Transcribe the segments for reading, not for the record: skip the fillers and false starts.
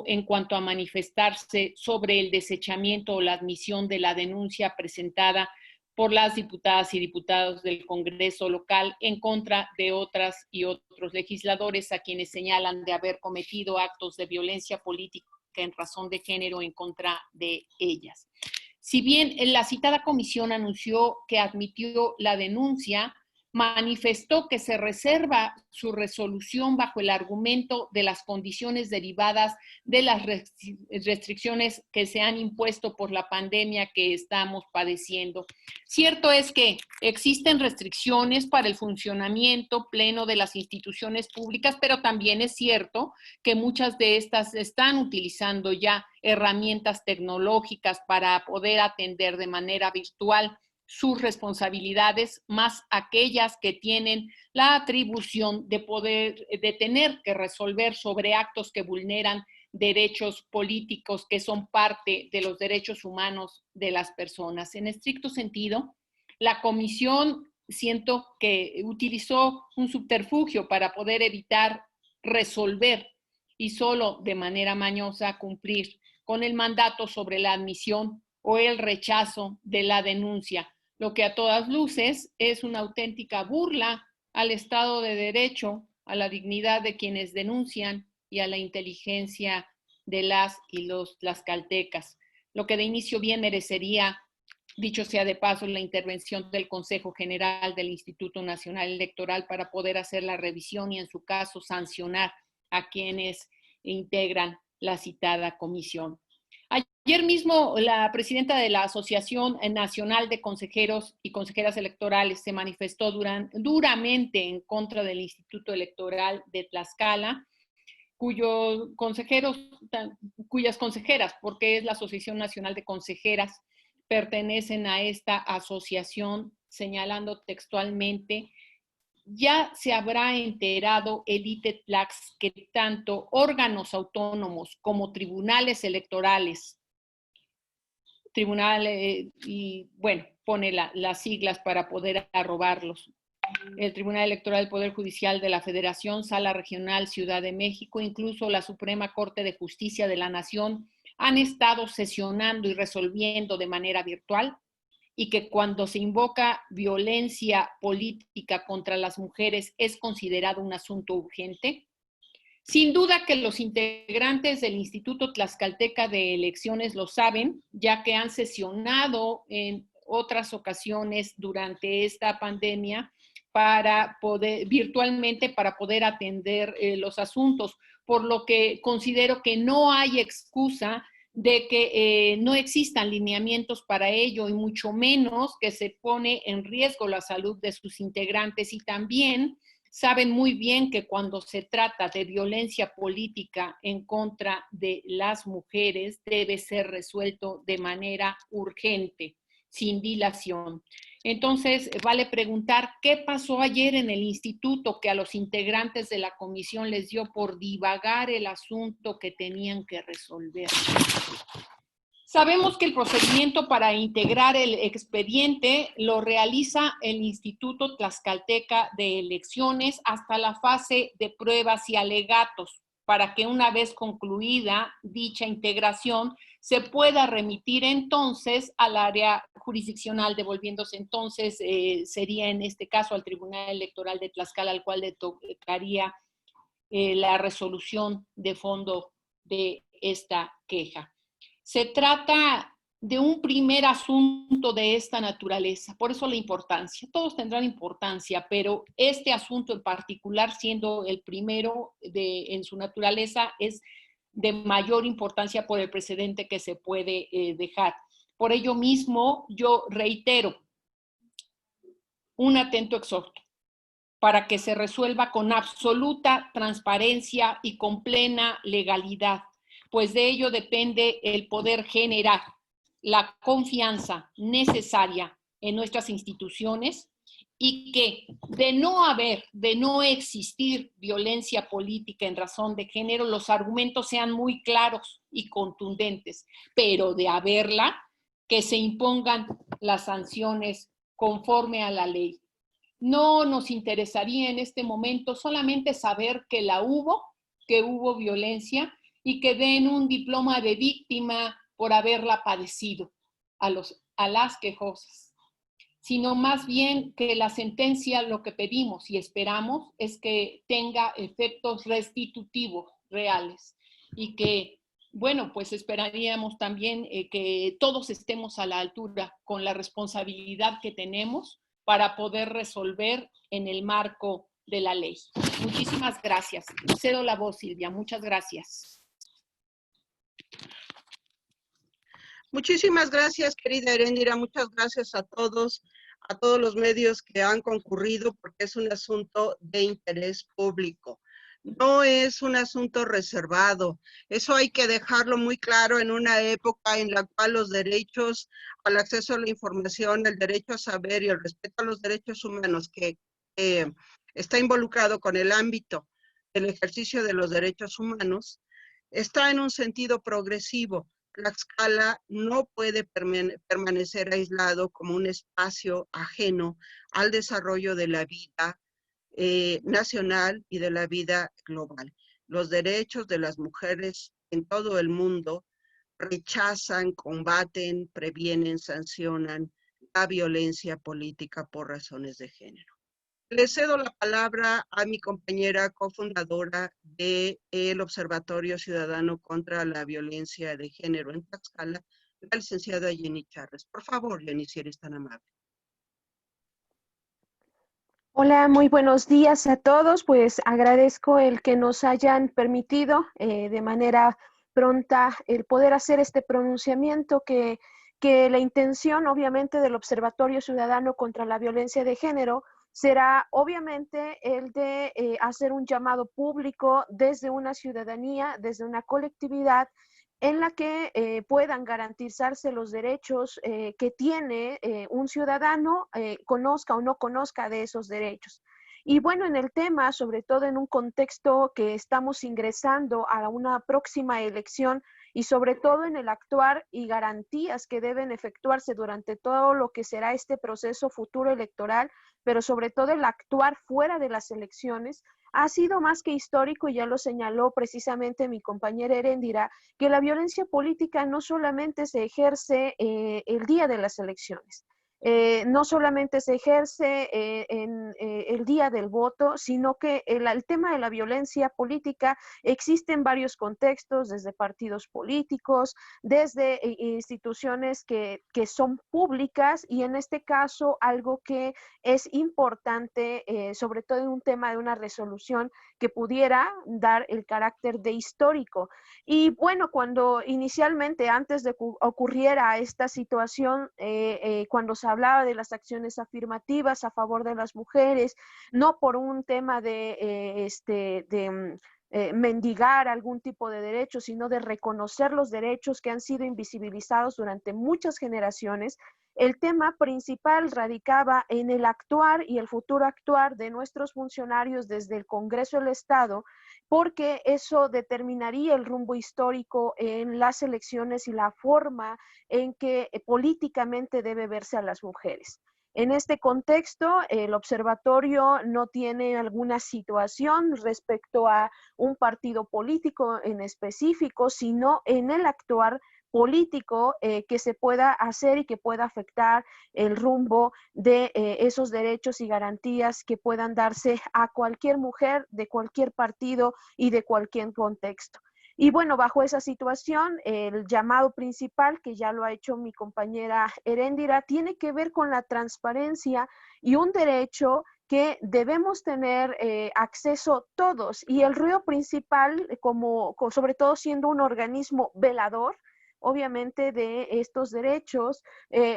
en cuanto a manifestarse sobre el desechamiento o la admisión de la denuncia presentada por las diputadas y diputados del Congreso local en contra de otras y otros legisladores a quienes señalan de haber cometido actos de violencia política en razón de género en contra de ellas. Si bien la citada comisión anunció que admitió la denuncia, manifestó que se reserva su resolución bajo el argumento de las condiciones derivadas de las restricciones que se han impuesto por la pandemia que estamos padeciendo. Cierto es que existen restricciones para el funcionamiento pleno de las instituciones públicas, pero también es cierto que muchas de estas están utilizando ya herramientas tecnológicas para poder atender de manera virtual sus responsabilidades, más aquellas que tienen la atribución de tener que resolver sobre actos que vulneran derechos políticos que son parte de los derechos humanos de las personas. En estricto sentido, la comisión siento que utilizó un subterfugio para poder evitar resolver y solo de manera mañosa cumplir con el mandato sobre la admisión o el rechazo de la denuncia, lo que a todas luces es una auténtica burla al Estado de Derecho, a la dignidad de quienes denuncian y a la inteligencia de las y los tlaxcaltecas, lo que de inicio bien merecería, dicho sea de paso, la intervención del Consejo General del Instituto Nacional Electoral para poder hacer la revisión y en su caso sancionar a quienes integran la citada comisión. Ayer mismo la presidenta de la Asociación Nacional de Consejeros y Consejeras Electorales se manifestó duramente en contra del Instituto Electoral de Tlaxcala, cuyas consejeras, porque es la Asociación Nacional de Consejeras, pertenecen a esta asociación, señalando textualmente: ya se habrá enterado el ITETLAX que tanto órganos autónomos como tribunales electorales, y bueno, pone las siglas para poder arrobarlos, el Tribunal Electoral del Poder Judicial de la Federación, Sala Regional Ciudad de México, incluso la Suprema Corte de Justicia de la Nación, han estado sesionando y resolviendo de manera virtual, y que cuando se invoca violencia política contra las mujeres es considerado un asunto urgente. Sin duda que los integrantes del Instituto Tlaxcalteca de Elecciones lo saben, ya que han sesionado en otras ocasiones durante esta pandemia virtualmente para poder atender los asuntos, por lo que considero que no hay excusa de que no existan lineamientos para ello y mucho menos que se pone en riesgo la salud de sus integrantes, y también saben muy bien que cuando se trata de violencia política en contra de las mujeres debe ser resuelto de manera urgente, sin dilación. Entonces, vale preguntar, ¿qué pasó ayer en el instituto que a los integrantes de la comisión les dio por divagar el asunto que tenían que resolver? Sabemos que el procedimiento para integrar el expediente lo realiza el Instituto Tlaxcalteca de Elecciones hasta la fase de pruebas y alegatos, para que una vez concluida dicha integración se pueda remitir entonces al área jurisdiccional, devolviéndose entonces, sería en este caso al Tribunal Electoral de Tlaxcala, al cual le tocaría la resolución de fondo de esta queja. Se trata de un primer asunto de esta naturaleza, por eso la importancia. Todos tendrán importancia, pero este asunto en particular, siendo el primero en su naturaleza, es de mayor importancia por el precedente que se puede dejar. Por ello mismo, yo reitero un atento exhorto para que se resuelva con absoluta transparencia y con plena legalidad, pues de ello depende el poder generar la confianza necesaria en nuestras instituciones, y que de no existir violencia política en razón de género, los argumentos sean muy claros y contundentes, pero de haberla, que se impongan las sanciones conforme a la ley. No nos interesaría en este momento solamente saber que hubo violencia, y que den un diploma de víctima por haberla padecido a las quejosas, sino más bien que la sentencia, lo que pedimos y esperamos es que tenga efectos restitutivos reales y que, bueno, pues esperaríamos también que todos estemos a la altura con la responsabilidad que tenemos para poder resolver en el marco de la ley. Muchísimas gracias. Cedo la voz, Silvia. Muchas gracias. Muchísimas gracias, querida Heréndira. Muchas gracias a todos los medios que han concurrido, porque es un asunto de interés público. No es un asunto reservado. Eso hay que dejarlo muy claro en una época en la cual los derechos al acceso a la información, el derecho a saber y el respeto a los derechos humanos que está involucrado con el ámbito del ejercicio de los derechos humanos, está en un sentido progresivo. Tlaxcala no puede permanecer aislado como un espacio ajeno al desarrollo de la vida nacional y de la vida global. Los derechos de las mujeres en todo el mundo rechazan, combaten, previenen, sancionan la violencia política por razones de género. Le cedo la palabra a mi compañera cofundadora del Observatorio Ciudadano contra la Violencia de Género en Tlaxcala, la licenciada Jenny Charres. Por favor, Jenny, si eres tan amable. Hola, muy buenos días a todos. Pues agradezco el que nos hayan permitido de manera pronta el poder hacer este pronunciamiento que la intención obviamente del Observatorio Ciudadano contra la Violencia de Género será obviamente el de hacer un llamado público desde una ciudadanía, desde una colectividad en la que puedan garantizarse los derechos que tiene un ciudadano, conozca o no conozca de esos derechos. Y bueno, en el tema, sobre todo en un contexto que estamos ingresando a una próxima elección y sobre todo en el actuar y garantías que deben efectuarse durante todo lo que será este proceso futuro electoral, pero sobre todo el actuar fuera de las elecciones, ha sido más que histórico, y ya lo señaló precisamente mi compañera Heréndira, que la violencia política no solamente se ejerce el día de las elecciones. No solamente se ejerce en el día del voto, sino que el tema de la violencia política existe en varios contextos, desde partidos políticos, desde instituciones que son públicas, y en este caso algo que es importante, sobre todo en un tema de una resolución que pudiera dar el carácter de histórico. Y bueno, cuando inicialmente, antes de que ocurriera esta situación, cuando se hablaba de las acciones afirmativas a favor de las mujeres, no por un tema de mendigar algún tipo de derecho, sino de reconocer los derechos que han sido invisibilizados durante muchas generaciones, el tema principal radicaba en el actuar y el futuro actuar de nuestros funcionarios desde el Congreso del Estado, porque eso determinaría el rumbo histórico en las elecciones y la forma en que políticamente debe verse a las mujeres. En este contexto, el observatorio no tiene alguna situación respecto a un partido político en específico, sino en el actuar político que se pueda hacer y que pueda afectar el rumbo de esos derechos y garantías que puedan darse a cualquier mujer de cualquier partido y de cualquier contexto. Y bueno, bajo esa situación, el llamado principal, que ya lo ha hecho mi compañera Heréndira, tiene que ver con la transparencia y un derecho que debemos tener acceso todos. Y el RIO principal, sobre todo siendo un organismo velador, obviamente, de estos derechos,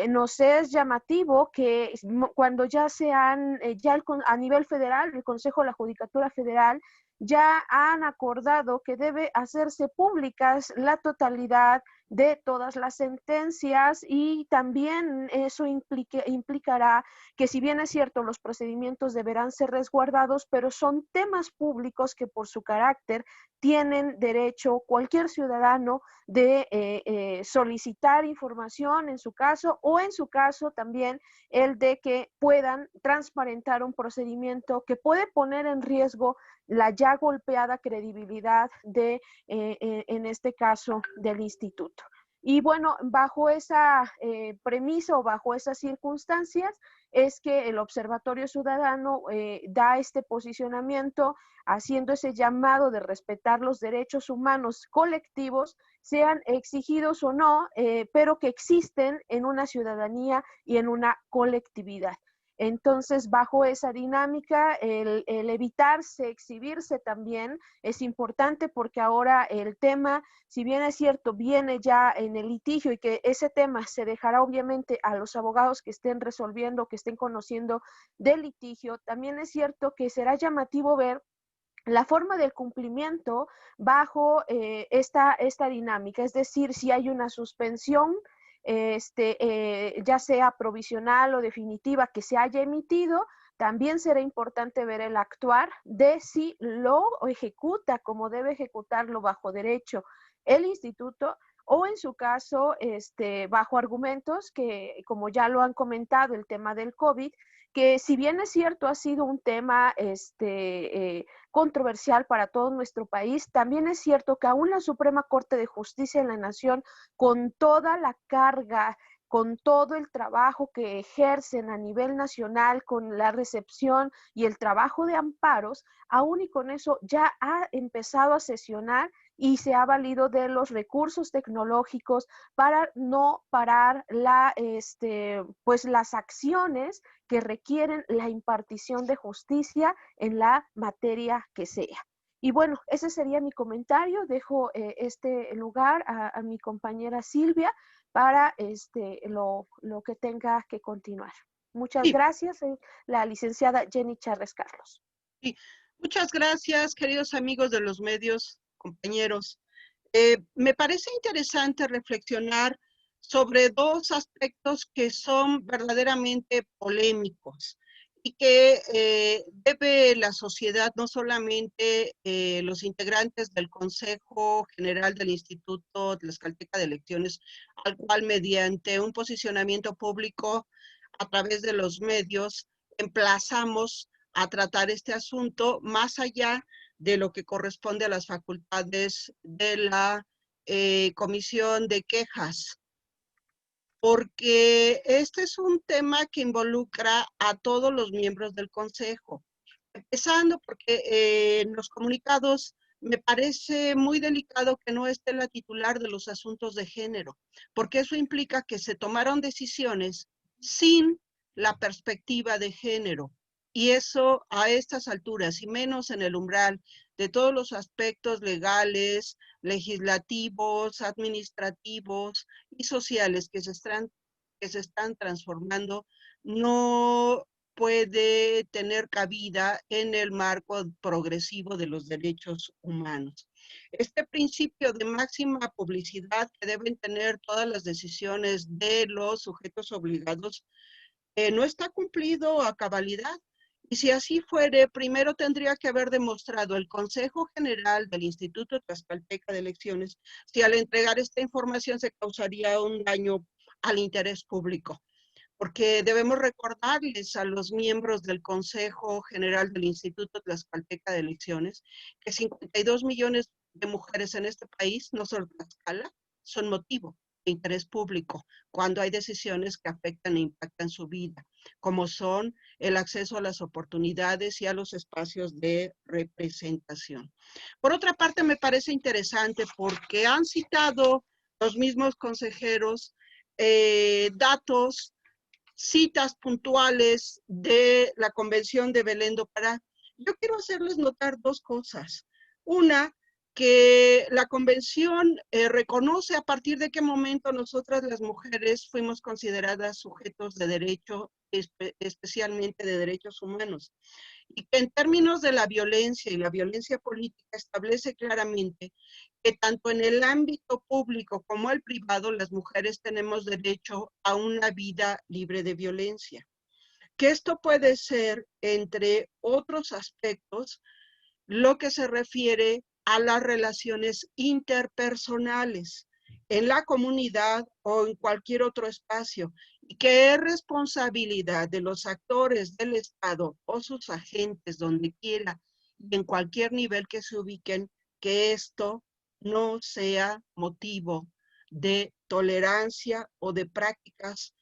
nos es llamativo que cuando ya a nivel federal, el Consejo de la Judicatura Federal ya han acordado que debe hacerse públicas la totalidad de todas las sentencias, y también eso implicará que, si bien es cierto, los procedimientos deberán ser resguardados, pero son temas públicos que por su carácter tienen derecho cualquier ciudadano de solicitar información en su caso, o en su caso también el de que puedan transparentar un procedimiento que puede poner en riesgo la ya golpeada credibilidad de, en este caso, del instituto. Y bueno, bajo esa premisa o bajo esas circunstancias es que el Observatorio Ciudadano da este posicionamiento, haciendo ese llamado de respetar los derechos humanos colectivos, sean exigidos o no, pero que existen en una ciudadanía y en una colectividad. Entonces, bajo esa dinámica, el evitarse, exhibirse también es importante, porque ahora el tema, si bien es cierto, viene ya en el litigio, y que ese tema se dejará obviamente a los abogados que estén resolviendo, que estén conociendo del litigio, también es cierto que será llamativo ver la forma del cumplimiento bajo esta dinámica, es decir, si hay una suspensión, ya sea provisional o definitiva, que se haya emitido. También será importante ver el actuar de si lo ejecuta como debe ejecutarlo bajo derecho el instituto, o en su caso, bajo argumentos que, como ya lo han comentado, el tema del COVID, que si bien es cierto ha sido un tema controversial para todo nuestro país, también es cierto que aún la Suprema Corte de Justicia de la Nación, con toda la carga, con todo el trabajo que ejercen a nivel nacional, con la recepción y el trabajo de amparos, aún y con eso ya ha empezado a sesionar y se ha valido de los recursos tecnológicos para no parar pues las acciones que requieren la impartición de justicia en la materia que sea. Y bueno, ese sería mi comentario. Dejo este lugar a mi compañera Silvia para lo que tenga que continuar. Muchas Sí, gracias, la licenciada Jenny Charres Carlos. sí. Muchas gracias, queridos amigos de los medios, compañeros. Me parece interesante reflexionar sobre dos aspectos que son verdaderamente polémicos y que debe la sociedad, no solamente los integrantes del Consejo General del Instituto Tlaxcalteca de Elecciones, al cual, mediante un posicionamiento público a través de los medios, emplazamos a tratar este asunto más allá de lo que corresponde a las facultades de la Comisión de Quejas, porque este es un tema que involucra a todos los miembros del Consejo, empezando porque en los comunicados me parece muy delicado que no esté la titular de los asuntos de género, porque eso implica que se tomaron decisiones sin la perspectiva de género. Y eso a estas alturas, y menos en el umbral de todos los aspectos legales, legislativos, administrativos y sociales que se están transformando, no puede tener cabida en el marco progresivo de los derechos humanos. Este principio de máxima publicidad que deben tener todas las decisiones de los sujetos obligados no está cumplido a cabalidad. Y si así fuere, primero tendría que haber demostrado el Consejo General del Instituto Tlaxcalteca de Elecciones si al entregar esta información se causaría un daño al interés público, porque debemos recordarles a los miembros del Consejo General del Instituto Tlaxcalteca de Elecciones que 52 millones de mujeres en este país, no solo Tlaxcala, son motivo de interés público cuando hay decisiones que afectan e impactan su vida, como son el acceso a las oportunidades y a los espacios de representación. Por otra parte, me parece interesante porque han citado los mismos consejeros datos, citas puntuales de la Convención de Belén do Pará. Yo quiero hacerles notar dos cosas. Una, que la Convención reconoce a partir de qué momento nosotras las mujeres fuimos consideradas sujetos de derecho, especialmente de derechos humanos. Y que en términos de la violencia y la violencia política establece claramente que tanto en el ámbito público como el privado, las mujeres tenemos derecho a una vida libre de violencia. Que esto puede ser, entre otros aspectos, lo que se refiere a las relaciones interpersonales en la comunidad o en cualquier otro espacio, y que es responsabilidad de los actores del Estado o sus agentes, donde quiera y en cualquier nivel que se ubiquen, que esto no sea motivo de tolerancia o de prácticas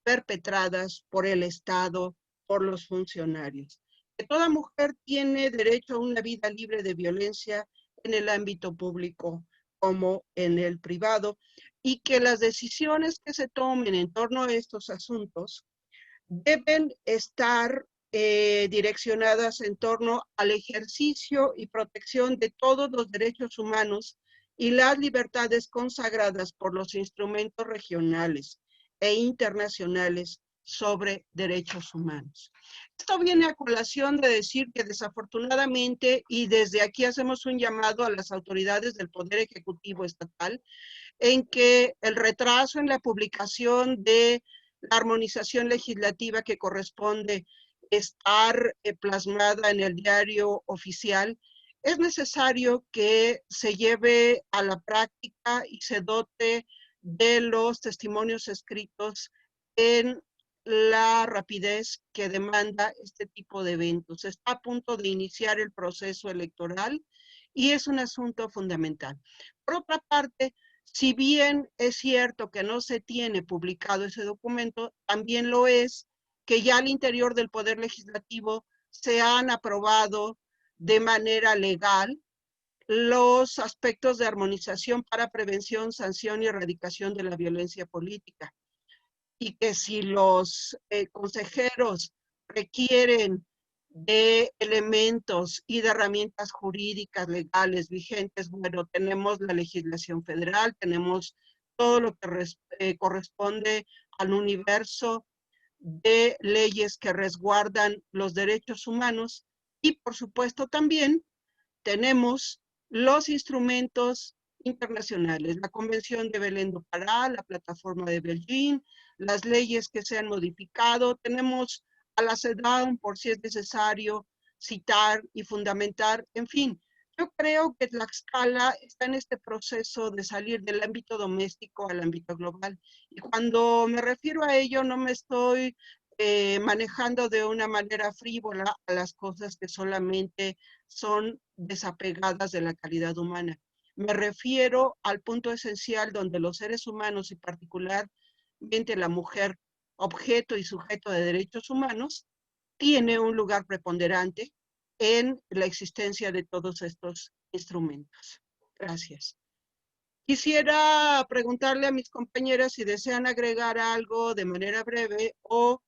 perpetradas por el Estado, por los funcionarios. Que toda mujer tiene derecho a una vida libre de violencia en el ámbito público como en el privado, y que las decisiones que se tomen en torno a estos asuntos deben estar direccionadas en torno al ejercicio y protección de todos los derechos humanos y las libertades consagradas por los instrumentos regionales e internacionales sobre derechos humanos. Esto viene a colación de decir que desafortunadamente, y desde aquí hacemos un llamado a las autoridades del Poder Ejecutivo Estatal, en que el retraso en la publicación de la armonización legislativa que corresponde estar plasmada en el diario oficial, es necesario que se lleve a la práctica y se dote de los testimonios escritos en la rapidez que demanda este tipo de eventos. Está a punto de iniciar el proceso electoral y es un asunto fundamental. Por otra parte, si bien es cierto que no se tiene publicado ese documento, también lo es que ya al interior del Poder Legislativo se han aprobado de manera legal los aspectos de armonización para prevención, sanción y erradicación de la violencia política. Y que si los consejeros requieren de elementos y de herramientas jurídicas legales vigentes, bueno, tenemos la legislación federal, tenemos todo lo que corresponde al universo de leyes que resguardan los derechos humanos, y por supuesto también tenemos los instrumentos internacionales, la Convención de Belén do Pará, la Plataforma de Beijing, las leyes que se han modificado, tenemos a la CEDAW por si es necesario citar y fundamentar, en fin. Yo creo que Tlaxcala está en este proceso de salir del ámbito doméstico al ámbito global. Y cuando me refiero a ello, no me estoy manejando de una manera frívola a las cosas que solamente son desapegadas de la calidad humana. Me refiero al punto esencial donde los seres humanos y particularmente la mujer, objeto y sujeto de derechos humanos, tiene un lugar preponderante en la existencia de todos estos instrumentos. Gracias. Quisiera preguntarle a mis compañeras si desean agregar algo de manera breve o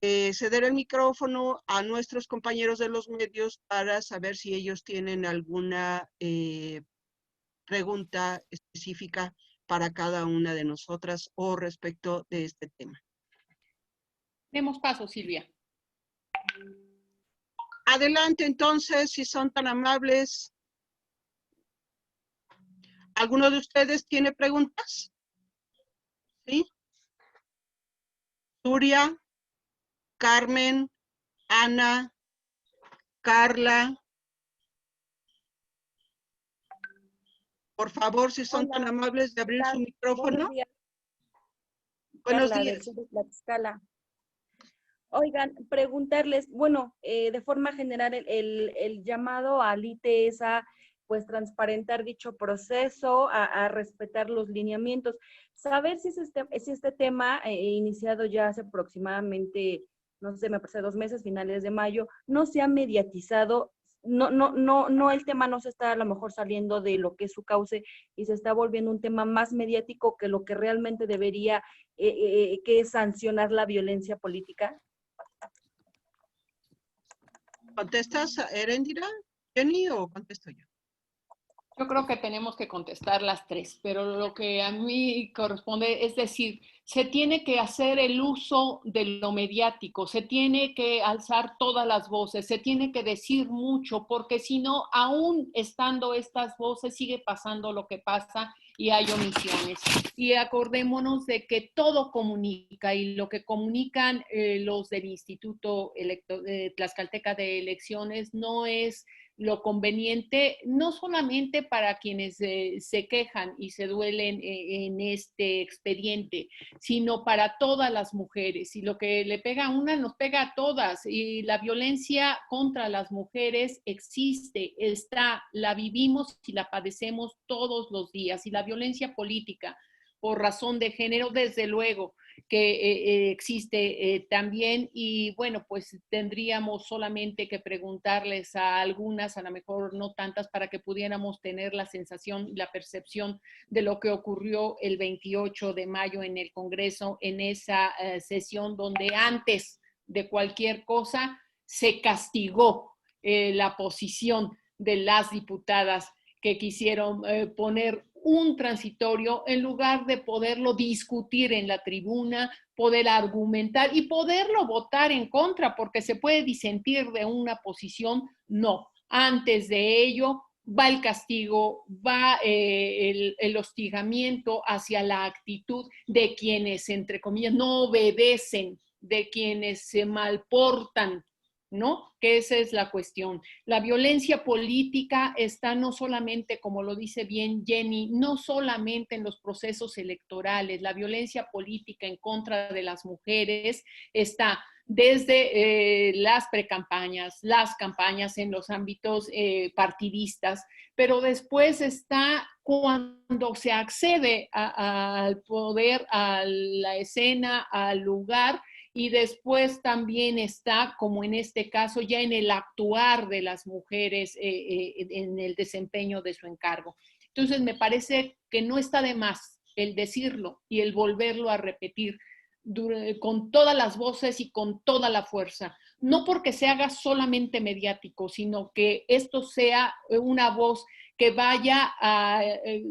ceder el micrófono a nuestros compañeros de los medios para saber si ellos tienen alguna pregunta específica para cada una de nosotras o respecto de este tema. Demos paso, Silvia. Adelante, entonces, si son tan amables. ¿Alguno de ustedes tiene preguntas? ¿Sí? Nuria, Carmen, Ana, Carla. Por favor, si son tan amables de abrir su micrófono. Buenos días. Del Tlaxcala. Oigan, preguntarles, bueno, de forma general, el llamado al ITE es a, pues, transparentar dicho proceso, a respetar los lineamientos. Saber si este tema, iniciado ya hace aproximadamente, no sé, me parece 2 meses, finales de mayo, no se ha mediatizado. No, el tema no se está a lo mejor saliendo de lo que es su cauce y se está volviendo un tema más mediático que lo que realmente debería, que es sancionar la violencia política. ¿Contestas, Erendira, Jenny, o contesto yo? Yo creo que tenemos que contestar las tres, pero lo que a mí corresponde es decir, se tiene que hacer el uso de lo mediático, se tiene que alzar todas las voces, se tiene que decir mucho, porque si no, aún estando estas voces, sigue pasando lo que pasa y hay omisiones. Y acordémonos de que todo comunica y lo que comunican los del Instituto Tlaxcalteca de Elecciones no es lo conveniente, no solamente para quienes se quejan y se duelen en este expediente, sino para todas las mujeres. Y lo que le pega a una nos pega a todas. Y la violencia contra las mujeres existe, está, la vivimos y la padecemos todos los días. Y la violencia política por razón de género, desde luego, que existe también. Y bueno, pues tendríamos solamente que preguntarles a algunas, a lo mejor no tantas, para que pudiéramos tener la sensación y la percepción de lo que ocurrió el 28 de mayo en el Congreso, en esa sesión donde antes de cualquier cosa se castigó la posición de las diputadas que quisieron poner un transitorio en lugar de poderlo discutir en la tribuna, poder argumentar y poderlo votar en contra, porque se puede disentir de una posición. No, antes de ello va el castigo, va el hostigamiento hacia la actitud de quienes, entre comillas, no obedecen, de quienes se malportan, ¿no? Que esa es la cuestión. La violencia política está no solamente, como lo dice bien Jenny, no solamente en los procesos electorales. La violencia política en contra de las mujeres está desde las precampañas, las campañas en los ámbitos partidistas, pero después está cuando se accede al poder, a la escena, al lugar. Y después también está, como en este caso, ya en el actuar de las mujeres en el desempeño de su encargo. Entonces, me parece que no está de más el decirlo y el volverlo a repetir con todas las voces y con toda la fuerza. No porque se haga solamente mediático, sino que esto sea una voz que vaya a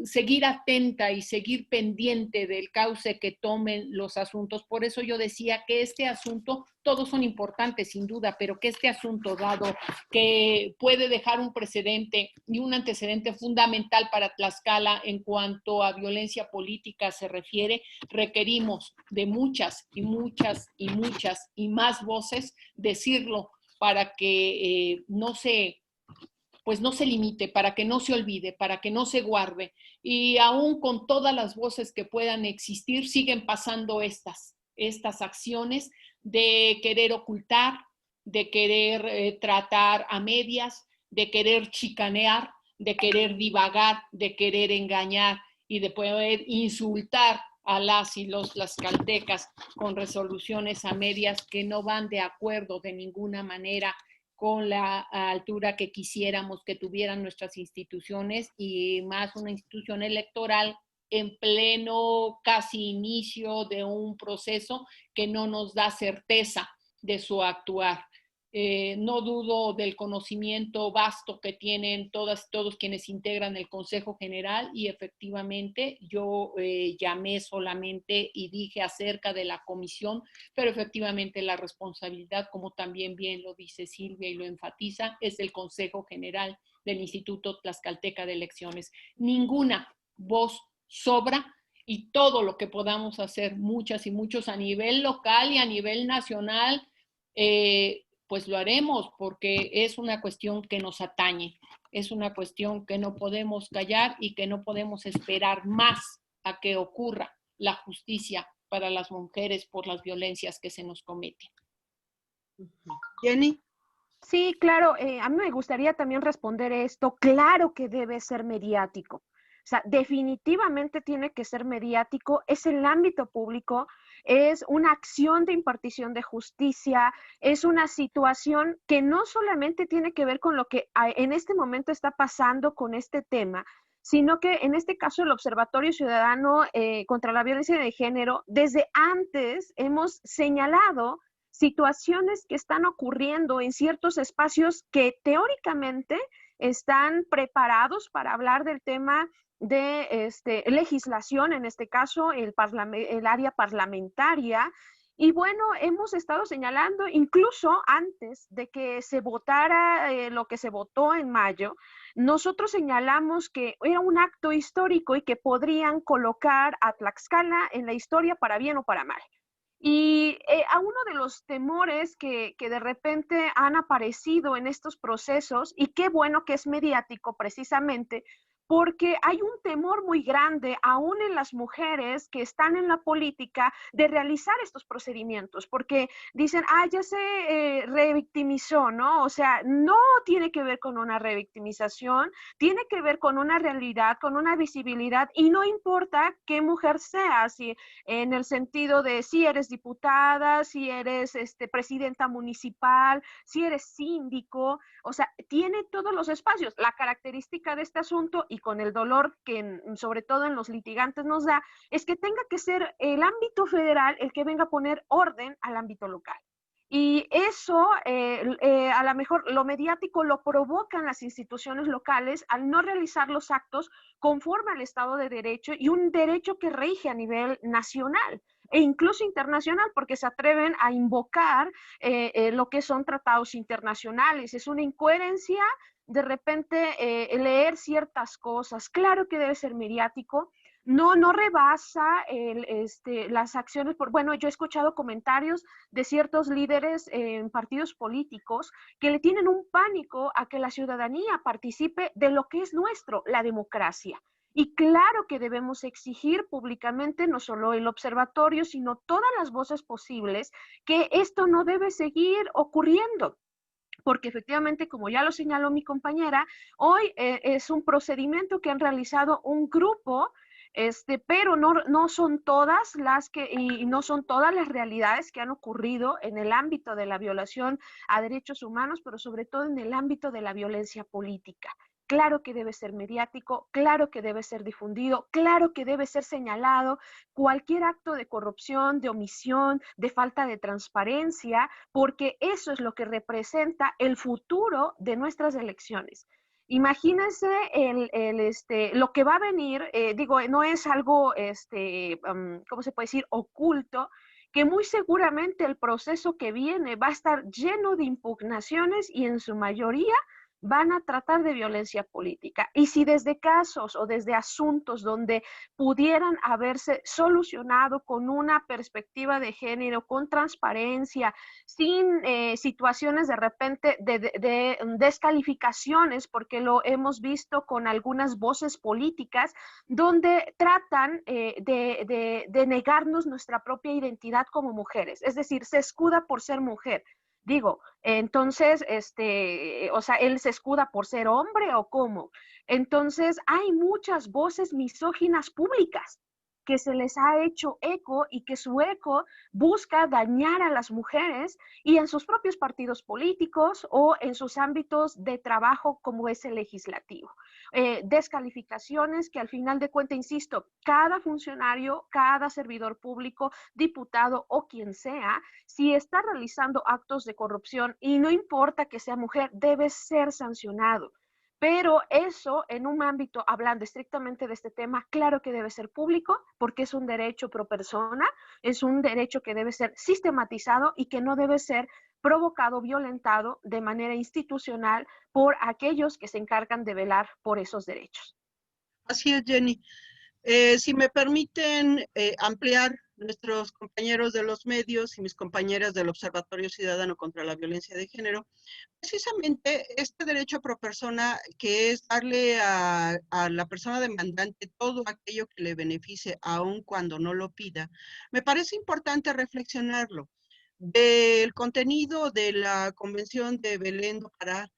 seguir atenta y seguir pendiente del cauce que tomen los asuntos. Por eso yo decía que este asunto, todos son importantes sin duda, pero que este asunto, dado que puede dejar un precedente y un antecedente fundamental para Tlaxcala en cuanto a violencia política se refiere, requerimos de muchas y muchas y muchas y más voces decirlo para que no se limite, para que no se olvide, para que no se guarde. Y aún con todas las voces que puedan existir, siguen pasando estas acciones de querer ocultar, de querer tratar a medias, de querer chicanear, de querer divagar, de querer engañar y de poder insultar a las y los tlaxcaltecas con resoluciones a medias que no van de acuerdo de ninguna manera con la altura que quisiéramos que tuvieran nuestras instituciones, y más una institución electoral en pleno casi inicio de un proceso que no nos da certeza de su actuar. No dudo del conocimiento vasto que tienen todos quienes integran el Consejo General, y efectivamente yo llamé solamente y dije acerca de la comisión, pero efectivamente la responsabilidad, como también bien lo dice Silvia y lo enfatiza, es del Consejo General del Instituto Tlaxcalteca de Elecciones. Ninguna voz sobra, y todo lo que podamos hacer, muchas y muchos a nivel local y a nivel nacional, pues lo haremos, porque es una cuestión que nos atañe, es una cuestión que no podemos callar y que no podemos esperar más a que ocurra la justicia para las mujeres por las violencias que se nos cometen. Jenny. Sí, claro, a mí me gustaría también responder esto. Claro que debe ser mediático. O sea, definitivamente tiene que ser mediático, es el ámbito público, es una acción de impartición de justicia, es una situación que no solamente tiene que ver con lo que en este momento está pasando con este tema, sino que en este caso el Observatorio Ciudadano contra la Violencia de Género, desde antes hemos señalado situaciones que están ocurriendo en ciertos espacios que teóricamente están preparados para hablar del tema de legislación, en este caso el área parlamentaria. Y bueno, hemos estado señalando, incluso antes de que se votara lo que se votó en mayo, nosotros señalamos que era un acto histórico y que podrían colocar a Tlaxcala en la historia para bien o para mal. Y a uno de los temores que de repente han aparecido en estos procesos, y qué bueno que es mediático precisamente, porque hay un temor muy grande, aún en las mujeres que están en la política, de realizar estos procedimientos, porque dicen, ya se revictimizó, ¿no? O sea, no tiene que ver con una revictimización, tiene que ver con una realidad, con una visibilidad, y no importa qué mujer sea, si en el sentido de si eres diputada, si eres presidenta municipal, si eres síndico, o sea, tiene todos los espacios. La característica de este asunto, y con el dolor que sobre todo en los litigantes nos da, es que tenga que ser el ámbito federal el que venga a poner orden al ámbito local. Y eso, a lo mejor lo mediático lo provocan las instituciones locales al no realizar los actos conforme al Estado de Derecho y un derecho que rige a nivel nacional e incluso internacional, porque se atreven a invocar lo que son tratados internacionales. Es una incoherencia de repente leer ciertas cosas. Claro que debe ser mediático, no rebasa las acciones. Bueno, yo he escuchado comentarios de ciertos líderes en partidos políticos que le tienen un pánico a que la ciudadanía participe de lo que es nuestro, la democracia. Y claro que debemos exigir públicamente, no solo el observatorio, sino todas las voces posibles, que esto no debe seguir ocurriendo. Porque efectivamente, como ya lo señaló mi compañera, hoy es un procedimiento que han realizado un grupo, pero no son todas y no son todas las realidades que han ocurrido en el ámbito de la violación a derechos humanos, pero sobre todo en el ámbito de la violencia política. Claro que debe ser mediático, claro que debe ser difundido, claro que debe ser señalado cualquier acto de corrupción, de omisión, de falta de transparencia, porque eso es lo que representa el futuro de nuestras elecciones. Imagínense lo que va a venir, no es algo, ¿cómo se puede decir?, oculto, que muy seguramente el proceso que viene va a estar lleno de impugnaciones y en su mayoría van a tratar de violencia política. Y si desde casos o desde asuntos donde pudieran haberse solucionado con una perspectiva de género, con transparencia, sin situaciones de repente de descalificaciones, porque lo hemos visto con algunas voces políticas, donde tratan de negarnos nuestra propia identidad como mujeres, es decir, se escuda por ser mujer. Digo, entonces, o sea, él se escuda por ser hombre o cómo. Entonces, hay muchas voces misóginas públicas que se les ha hecho eco y que su eco busca dañar a las mujeres y en sus propios partidos políticos o en sus ámbitos de trabajo como es el legislativo. Descalificaciones que al final de cuentas, insisto, cada funcionario, cada servidor público, diputado o quien sea, si está realizando actos de corrupción y no importa que sea mujer, debe ser sancionado. Pero eso en un ámbito, hablando estrictamente de este tema, claro que debe ser público porque es un derecho pro persona, es un derecho que debe ser sistematizado y que no debe ser provocado, violentado de manera institucional por aquellos que se encargan de velar por esos derechos. Así es, Jenny. Si me permiten ampliar, nuestros compañeros de los medios y mis compañeras del Observatorio Ciudadano contra la Violencia de Género, precisamente este derecho pro persona, que es darle a la persona demandante todo aquello que le beneficie, aun cuando no lo pida, me parece importante reflexionarlo. Del contenido de la Convención de Belén do Pará,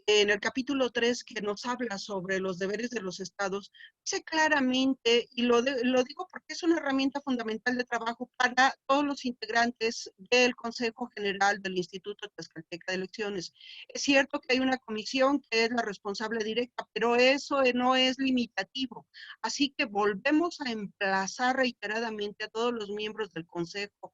en el capítulo 3, que nos habla sobre los deberes de los estados, dice claramente, y lo digo porque es una herramienta fundamental de trabajo para todos los integrantes del Consejo General del Instituto Tlaxcalteca de Elecciones. Es cierto que hay una comisión que es la responsable directa, pero eso no es limitativo. Así que volvemos a emplazar reiteradamente a todos los miembros del Consejo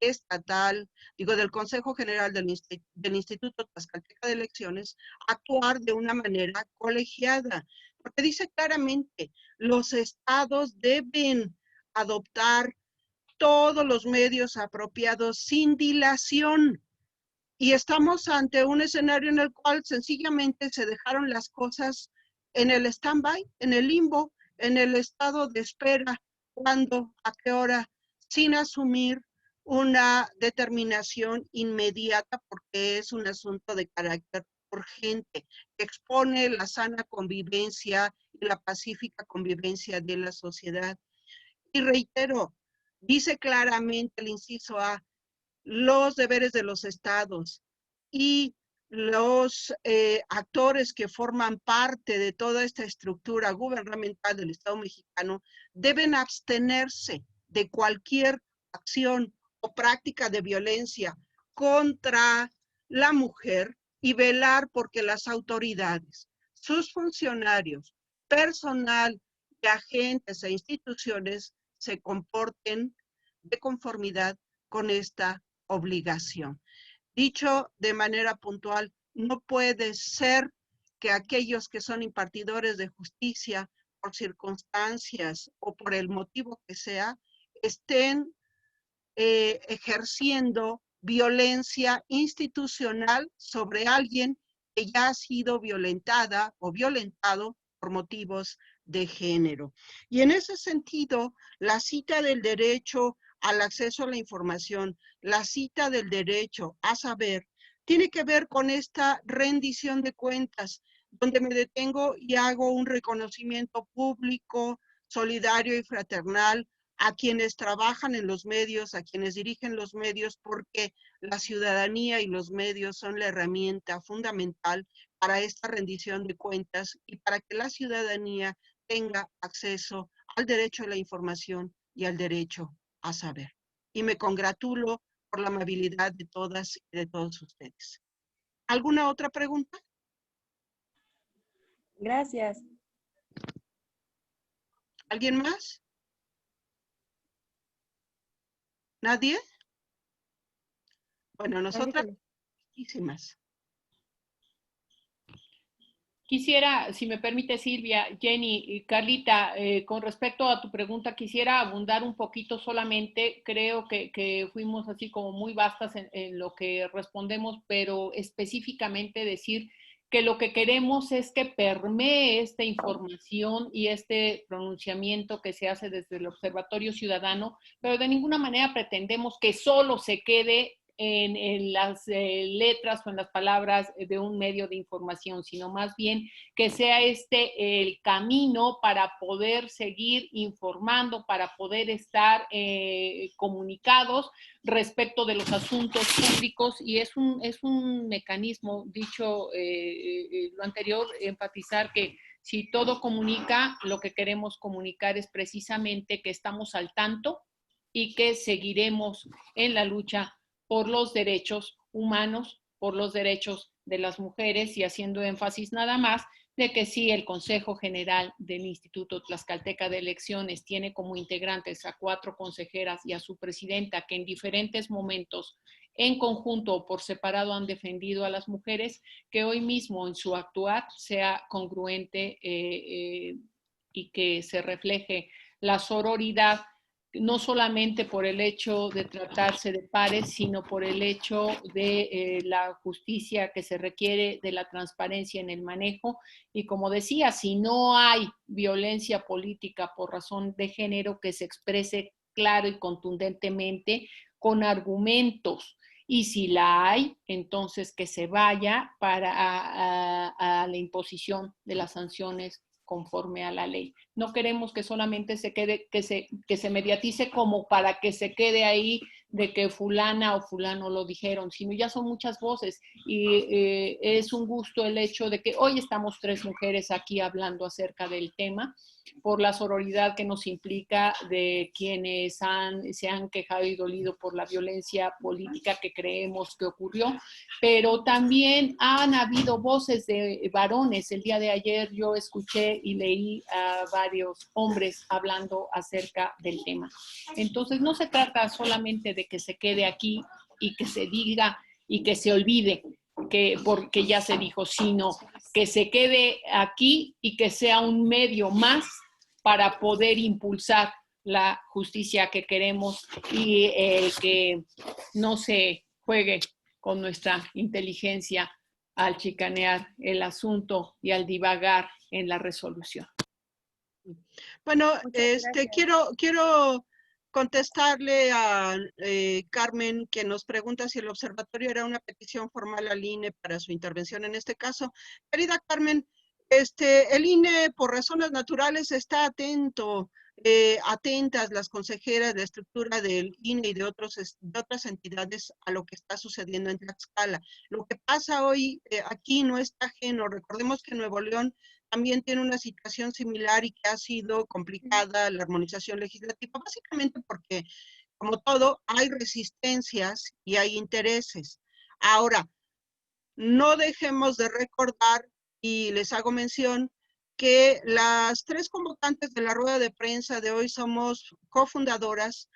estatal, del Consejo General del Instituto Tlaxcalteca de Elecciones, actuar de una manera colegiada. Porque dice claramente, los estados deben adoptar todos los medios apropiados sin dilación. Y estamos ante un escenario en el cual sencillamente se dejaron las cosas en el stand-by, en el limbo, en el estado de espera, cuándo, a qué hora, sin asumir una determinación inmediata, porque es un asunto de carácter urgente, que expone la sana convivencia y la pacífica convivencia de la sociedad. Y reitero, dice claramente el inciso A, los deberes de los estados y los actores que forman parte de toda esta estructura gubernamental del Estado mexicano deben abstenerse de cualquier acción o práctica de violencia contra la mujer y velar porque las autoridades, sus funcionarios, personal y agentes e instituciones se comporten de conformidad con esta obligación. Dicho de manera puntual, no puede ser que aquellos que son impartidores de justicia por circunstancias o por el motivo que sea, estén ejerciendo violencia institucional sobre alguien que ya ha sido violentada o violentado por motivos de género. Y en ese sentido, la cita del derecho al acceso a la información, la cita del derecho a saber, tiene que ver con esta rendición de cuentas, donde me detengo y hago un reconocimiento público, solidario y fraternal a quienes trabajan en los medios, a quienes dirigen los medios, porque la ciudadanía y los medios son la herramienta fundamental para esta rendición de cuentas y para que la ciudadanía tenga acceso al derecho a la información y al derecho a saber. Y me congratulo por la amabilidad de todas y de todos ustedes. ¿Alguna otra pregunta? Gracias. ¿Alguien más? ¿Nadie? Bueno, nosotras muchísimas. Quisiera, si me permite Silvia, Jenny y Carlita, con respecto a tu pregunta, quisiera abundar un poquito solamente. Creo que fuimos así como muy vastas en lo que respondemos, pero específicamente decir que lo que queremos es que permee esta información y este pronunciamiento que se hace desde el Observatorio Ciudadano, pero de ninguna manera pretendemos que solo se quede en las letras o en las palabras de un medio de información, sino más bien que sea este el camino para poder seguir informando, para poder estar comunicados respecto de los asuntos públicos, y es un mecanismo, dicho lo anterior, enfatizar que si todo comunica, lo que queremos comunicar es precisamente que estamos al tanto y que seguiremos en la lucha por los derechos humanos, por los derechos de las mujeres, y haciendo énfasis nada más de que sí, el Consejo General del Instituto Tlaxcalteca de Elecciones tiene como integrantes a 4 consejeras y a su presidenta, que en diferentes momentos, en conjunto o por separado, han defendido a las mujeres, que hoy mismo en su actuar sea congruente y que se refleje la sororidad, no solamente por el hecho de tratarse de pares, sino por el hecho de la justicia que se requiere, de la transparencia en el manejo. Y como decía, si no hay violencia política por razón de género, que se exprese claro y contundentemente con argumentos. Y si la hay, entonces que se vaya a la imposición de las sanciones conforme a la ley. No queremos que solamente se quede, que se mediatice como para que se quede ahí de que fulana o fulano lo dijeron, sino ya son muchas voces, y es un gusto el hecho de que hoy estamos 3 mujeres aquí hablando acerca del tema, por la sororidad que nos implica de quienes se han quejado y dolido por la violencia política que creemos que ocurrió, pero también han habido voces de varones. El día de ayer yo escuché y leí a varios hombres hablando acerca del tema. Entonces no se trata solamente de que se quede aquí y que se diga y que se olvide, porque ya se dijo, sino que se quede aquí y que sea un medio más para poder impulsar la justicia que queremos y que no se juegue con nuestra inteligencia al chicanear el asunto y al divagar en la resolución. Bueno, quiero contestarle a Carmen, que nos pregunta si el observatorio era una petición formal al INE para su intervención en este caso. Querida Carmen, el INE por razones naturales está atentas las consejeras, la estructura del INE y de otras entidades a lo que está sucediendo en Tlaxcala. Lo que pasa hoy aquí no está ajeno. Recordemos que Nuevo León también tiene una situación similar y que ha sido complicada la armonización legislativa, básicamente porque, como todo, hay resistencias y hay intereses. Ahora, no dejemos de recordar, y les hago mención, que las 3 convocantes de la rueda de prensa de hoy somos cofundadoras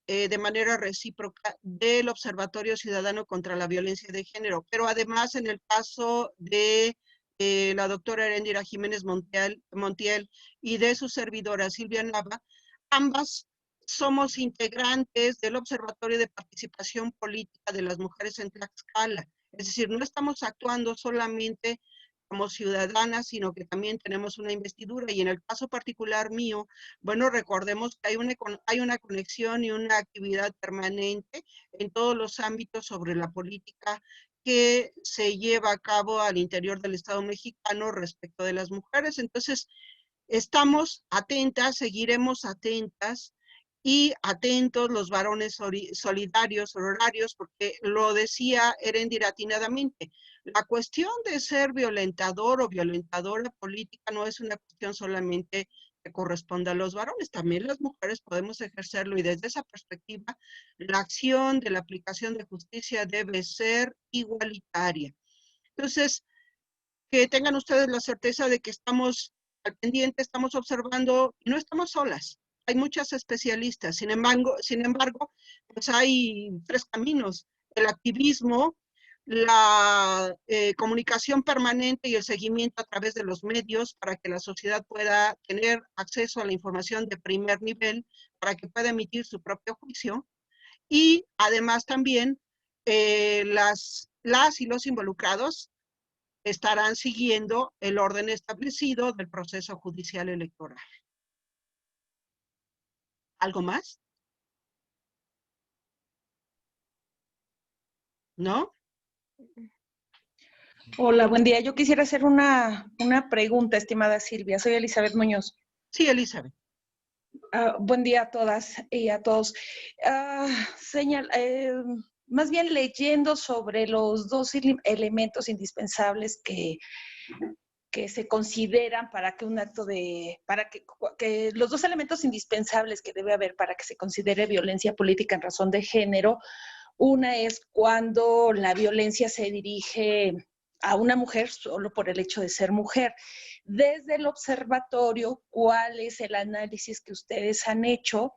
de manera recíproca del Observatorio Ciudadano contra la Violencia de Género, pero además en el caso de la doctora Erendira Jiménez Montiel y de su servidora Silvia Nava, ambas somos integrantes del Observatorio de Participación Política de las Mujeres en Tlaxcala. Es decir, no estamos actuando solamente como ciudadanas, sino que también tenemos una investidura. Y en el caso particular mío, bueno, recordemos que hay una conexión y una actividad permanente en todos los ámbitos sobre la política que se lleva a cabo al interior del Estado mexicano respecto de las mujeres. Entonces, estamos atentas, seguiremos atentas y atentos los varones solidarios, horarios, porque lo decía Erendira atinadamente. La cuestión de ser violentador o violentadora política no es una cuestión solamente que corresponde a los varones, también las mujeres podemos ejercerlo, y desde esa perspectiva la acción de la aplicación de justicia debe ser igualitaria. Entonces, que tengan ustedes la certeza de que estamos al pendiente, estamos observando y no estamos solas. Hay muchas especialistas, sin embargo, pues hay 3 caminos: el activismo, la comunicación permanente y el seguimiento a través de los medios para que la sociedad pueda tener acceso a la información de primer nivel, para que pueda emitir su propio juicio, y además también las y los involucrados estarán siguiendo el orden establecido del proceso judicial electoral. ¿Algo más? ¿No? Hola, buen día. Yo quisiera hacer una pregunta, estimada Silvia. Soy Elizabeth Muñoz. Sí, Elizabeth. Buen día a todas y a todos. Más bien leyendo sobre los 2 elementos indispensables que se consideran para que un acto que los 2 elementos indispensables que debe haber para que se considere violencia política en razón de género. Una es cuando la violencia se dirige a una mujer solo por el hecho de ser mujer. Desde el observatorio, ¿cuál es el análisis que ustedes han hecho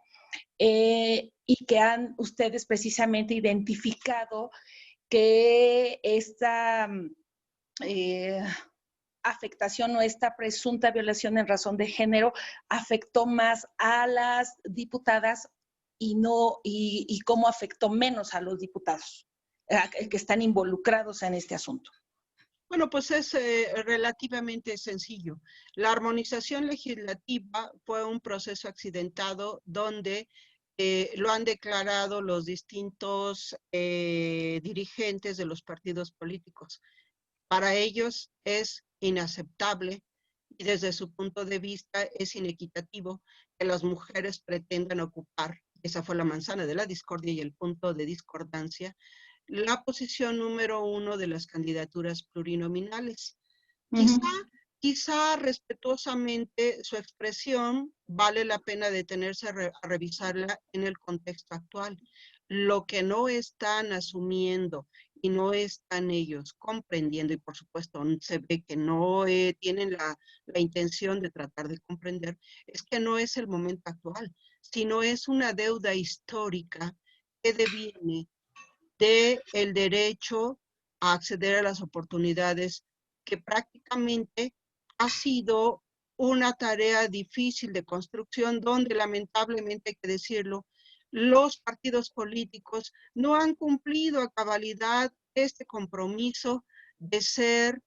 y que han ustedes precisamente identificado que esta afectación o esta presunta violación en razón de género afectó más a las diputadas y cómo afectó menos a los diputados que están involucrados en este asunto? Bueno, pues es relativamente sencillo. La armonización legislativa fue un proceso accidentado donde lo han declarado los distintos dirigentes de los partidos políticos. Para ellos es inaceptable y desde su punto de vista es inequitativo que las mujeres pretendan ocupar, esa fue la manzana de la discordia y el punto de discordancia, la posición número 1 de las candidaturas plurinominales. Quizá quizá respetuosamente su expresión vale la pena detenerse a revisarla en el contexto actual. Lo que no están asumiendo y no están ellos comprendiendo, y por supuesto se ve que no tienen la intención de tratar de comprender, es que no es el momento actual, sino es una deuda histórica que deviene del derecho a acceder a las oportunidades, que prácticamente ha sido una tarea difícil de construcción, donde lamentablemente, hay que decirlo, los partidos políticos no han cumplido a cabalidad este compromiso de ser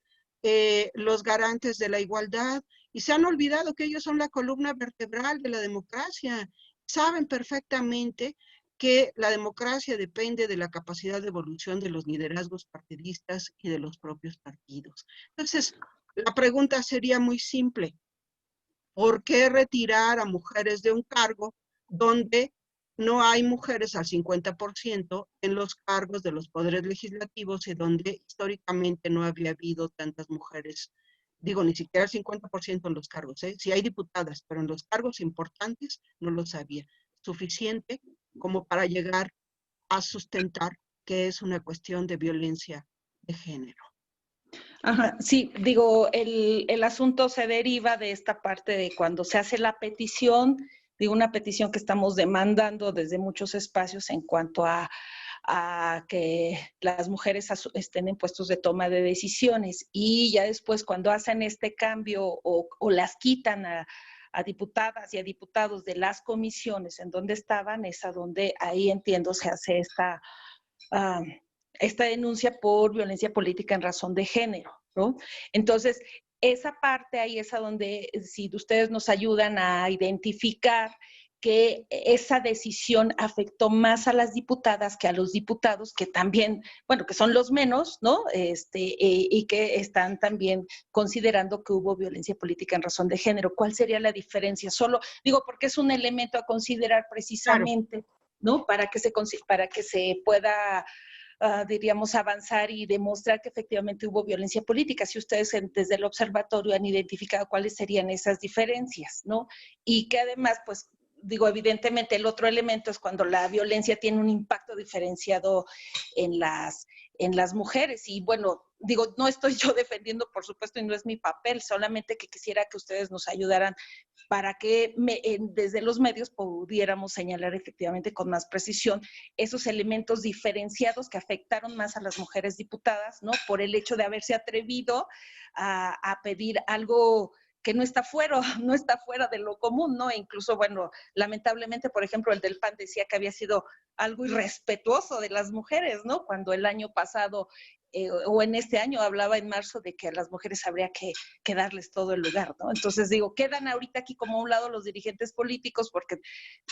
los garantes de la igualdad, y se han olvidado que ellos son la columna vertebral de la democracia. Saben perfectamente que la democracia depende de la capacidad de evolución de los liderazgos partidistas y de los propios partidos. Entonces, la pregunta sería muy simple: ¿por qué retirar a mujeres de un cargo donde no hay mujeres al 50% en los cargos de los poderes legislativos, y donde históricamente no había habido tantas mujeres? Digo, ni siquiera el 50% en los cargos, ¿eh? Sí hay diputadas, pero en los cargos importantes no los había. Suficiente como para llegar a sustentar que es una cuestión de violencia de género. Ajá, sí, digo, el asunto se deriva de esta parte de cuando se hace la petición, digo, una petición que estamos demandando desde muchos espacios en cuanto a que las mujeres estén en puestos de toma de decisiones, y ya después cuando hacen este cambio o las quitan a diputadas y a diputados de las comisiones en donde estaban, es a donde ahí entiendo se hace uh, esta denuncia por violencia política en razón de género, ¿no? Entonces, esa parte ahí es a donde, si ustedes nos ayudan a identificar que esa decisión afectó más a las diputadas que a los diputados, que también, bueno, que son los menos, ¿no? Y que están también considerando que hubo violencia política en razón de género. ¿Cuál sería la diferencia? Solo, digo, porque es un elemento a considerar precisamente, claro, ¿no? Para que se pueda, diríamos, avanzar y demostrar que efectivamente hubo violencia política. Si ustedes desde el observatorio han identificado cuáles serían esas diferencias, ¿no? Y que además, pues, digo, evidentemente el otro elemento es cuando la violencia tiene un impacto diferenciado en las mujeres. Y bueno, digo, no estoy yo defendiendo, por supuesto, y no es mi papel, solamente que quisiera que ustedes nos ayudaran para que desde los medios pudiéramos señalar efectivamente con más precisión esos elementos diferenciados que afectaron más a las mujeres diputadas, ¿no? Por el hecho de haberse atrevido a pedir algo que no está fuera de lo común, ¿no? E incluso, bueno, lamentablemente, por ejemplo, el del PAN decía que había sido algo irrespetuoso de las mujeres, ¿no? Cuando el año pasado o en este año hablaba en marzo de que a las mujeres habría que darles todo el lugar, ¿no? Entonces, digo, quedan ahorita aquí como a un lado los dirigentes políticos porque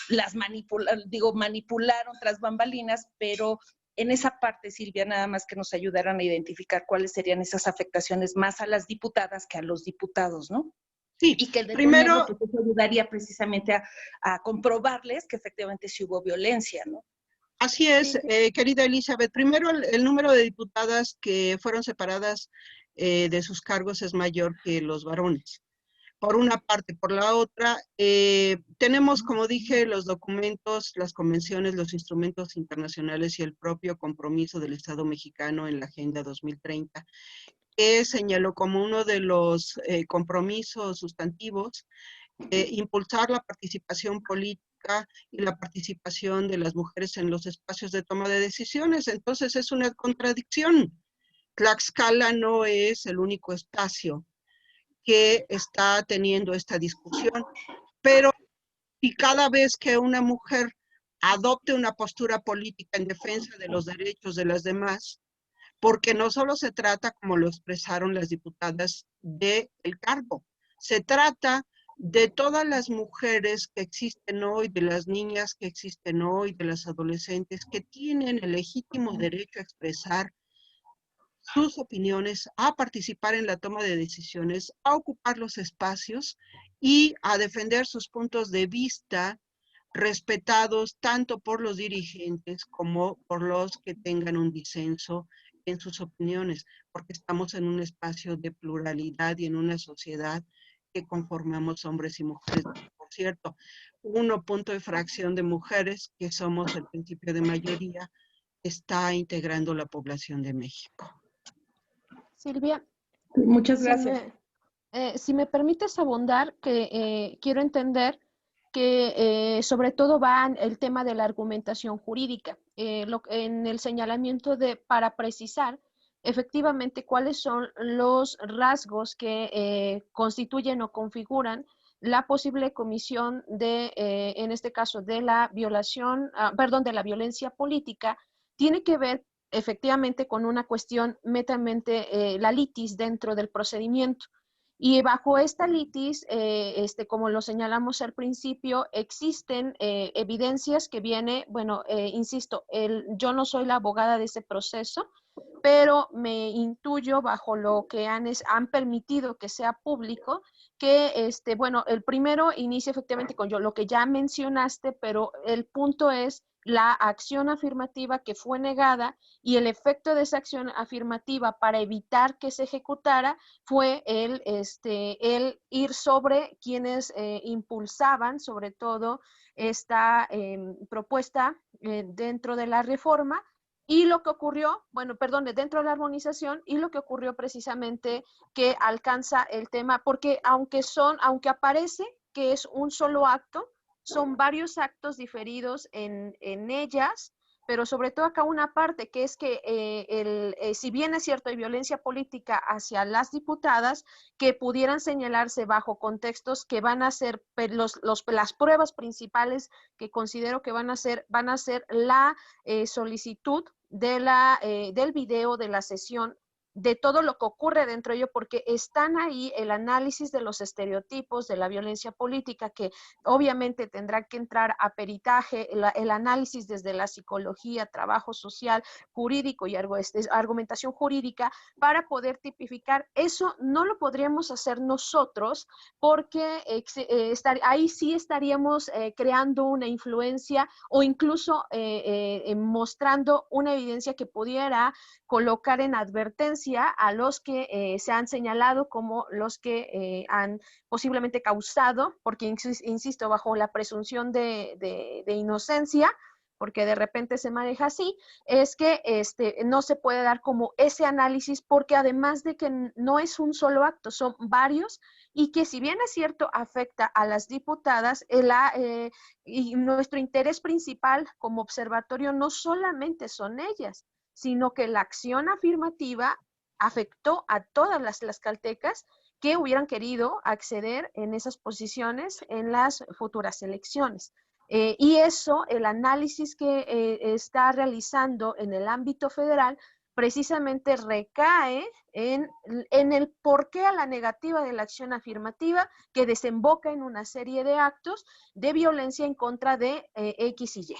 las manipularon tras bambalinas, pero en esa parte, Silvia, nada más que nos ayudaran a identificar cuáles serían esas afectaciones más a las diputadas que a los diputados, ¿no? Sí, y que el primero, pues, eso ayudaría precisamente a comprobarles que efectivamente sí hubo violencia, ¿no? Así es, querida Elizabeth. Primero, el número de diputadas que fueron separadas de sus cargos es mayor que los varones. Por una parte. Por la otra, tenemos, como dije, los documentos, las convenciones, los instrumentos internacionales y el propio compromiso del Estado mexicano en la Agenda 2030, que señaló como uno de los compromisos sustantivos impulsar la participación política y la participación de las mujeres en los espacios de toma de decisiones. Entonces es una contradicción. Tlaxcala no es el único espacio que está teniendo esta discusión, pero si cada vez que una mujer adopte una postura política en defensa de los derechos de las demás, porque no solo se trata, como lo expresaron las diputadas, del cargo, se trata de todas las mujeres que existen hoy, de las niñas que existen hoy, de las adolescentes que tienen el legítimo derecho a expresar sus opiniones, a participar en la toma de decisiones, a ocupar los espacios y a defender sus puntos de vista, respetados tanto por los dirigentes como por los que tengan un disenso en sus opiniones, porque estamos en un espacio de pluralidad y en una sociedad que conformamos hombres y mujeres. Por cierto, 1 punto de fracción de mujeres, que somos el principio de mayoría, está integrando la población de México. Silvia, Muchas si gracias. si me permites abundar, que quiero entender que sobre todo va el tema de la argumentación jurídica, en el señalamiento para precisar efectivamente cuáles son los rasgos que constituyen o configuran la posible comisión en este caso, de la violación, perdón, de la violencia política, tiene que ver efectivamente con una cuestión netamente la litis dentro del procedimiento. Y bajo esta litis, como lo señalamos al principio, existen evidencias que viene, bueno, insisto, yo no soy la abogada de ese proceso, pero me intuyo bajo lo que han permitido que sea público, que, bueno, el primero inicia efectivamente con lo que ya mencionaste, pero el punto es la acción afirmativa que fue negada y el efecto de esa acción afirmativa para evitar que se ejecutara fue el ir sobre quienes impulsaban sobre todo esta propuesta dentro de la reforma. Y lo que ocurrió, bueno, perdón, dentro de la armonización, y lo que ocurrió precisamente que alcanza el tema, porque aunque aparece que es un solo acto, son varios actos diferidos en ellas, pero sobre todo acá una parte que es que si bien es cierto hay violencia política hacia las diputadas, que pudieran señalarse bajo contextos que van a ser las pruebas principales que considero que van a ser la solicitud del video de la sesión, de todo lo que ocurre dentro de ello, porque están ahí el análisis de los estereotipos de la violencia política, que obviamente tendrá que entrar a peritaje, el análisis desde la psicología, trabajo social, jurídico y argumentación jurídica, para poder tipificar. Eso no lo podríamos hacer nosotros, porque ahí sí estaríamos creando una influencia o incluso mostrando una evidencia que pudiera colocar en advertencia a los que se han señalado como los que han posiblemente causado, porque insisto, bajo la presunción de inocencia, porque de repente se maneja así, es que no se puede dar como ese análisis, porque además de que no es un solo acto, son varios, y que si bien es cierto afecta a las diputadas, y nuestro interés principal como observatorio no solamente son ellas, sino que la acción afirmativa afectó a todas las caltecas que hubieran querido acceder en esas posiciones en las futuras elecciones. Y eso, el análisis que está realizando en el ámbito federal, precisamente recae en el porqué a la negativa de la acción afirmativa, que desemboca en una serie de actos de violencia en contra de X y Y.